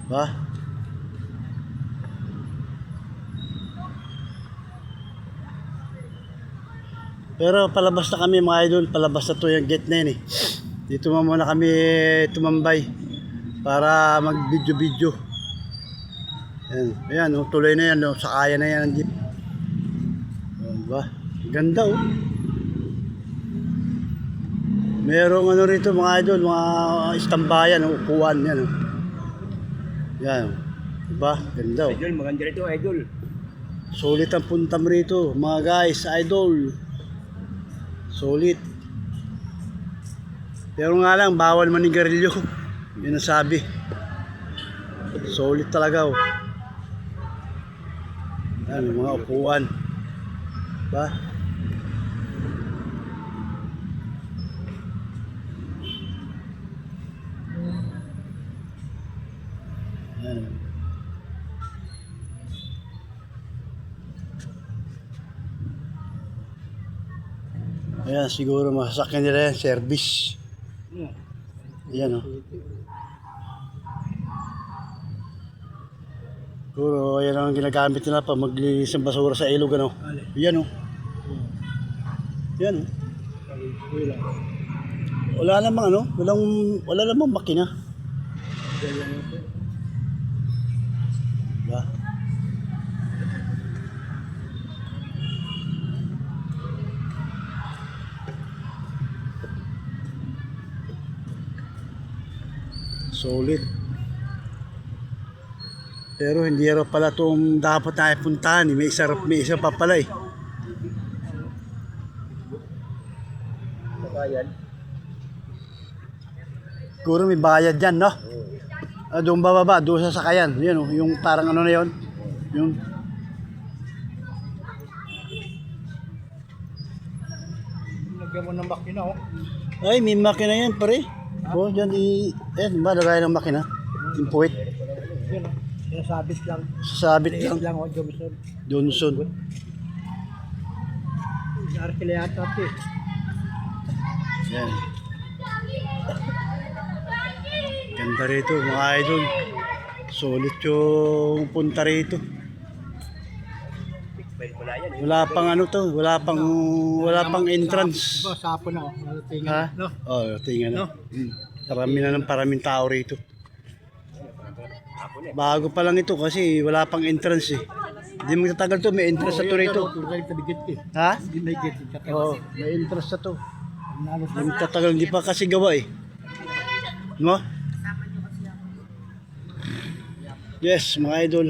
Ba? Pero palabas na kami mga idol, palabas na to yung gate na yun eh. Dito muna kami tumambay para mag video. Ayan, oh, tuloy na yan, oh, sakaya na yan ang jeep. Diba? Ganda oh. Merong ano rito mga idol, mga istambayan, oh, upuan yan oh. Yan, diba? Ganda oh. Idol, maganda rito, idol. Sulit ang puntam rito, mga guys, idol. Sulit. Pero nga lang, bawal manigarilyo. Yun ang sabi. Sulit talaga oh. Yan, mga upuan. Ba? Yan. Ayan, siguro masasakyan nila yan, service. Ayan o. Siguro, ayan ang ginagamit nila pa maglinis ng basura sa ilog, ano. Ayan o. Ayan o. Wala namang ano, wala namang makina. Diba? Solid. Pero hindi raw pala itong dapat tayo puntahan. May isa pa pala eh. Bayan. Siguro may bayad dyan, no? Doon bababa, doon sa sakayan. Yan oh, yung parang ano na yun. Yung Lagyan mo ng makina, oh. ay, may makina yan, pare. Oh, dyan ba, lagay ng makina? Yung puwit. Yan, oh. Sinasabit lang. Sasabit lang. lang, oh, Johnson. Johnson. Arkila yata ito, eh. Yan. Ganda rito, mga idol. Solid yung punta rito. Wala pang ano to, wala pang entrance. Diba, sapo na, oh. Tingnan, Ha? no? Oh, tingnan na. No? Parami na ng paraming tao rito. Bago pa lang ito kasi wala pang entrance eh. Hindi magtatagal to, may entrance na to rito. Ha? Hindi may gate. Oo, may entrance na to. Hindi magtatagal, hindi pa kasi gawa eh. No? Yes, mga idol.